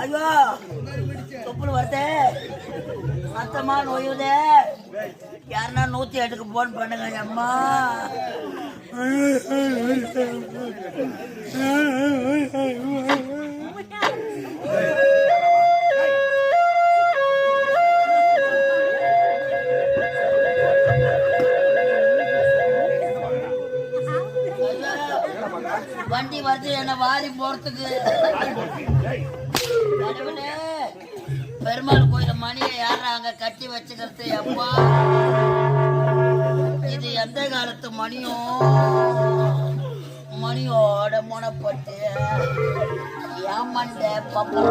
ஐயோ தொப்புள் வருதே சத்தமா நோயுதே யாருன்னா 108க்கு போன் பண்ணுங்க அம்மா. வண்டி வந்து என்ன வாரி போறதுக்கு. பெருமாள் கோயில மணியை யாரா அங்க கட்டி வச்சுக்கிறது அப்பா. இது எந்த காலத்து மணியோட முனப்பட்டு ஏமாண்ட பப்பா.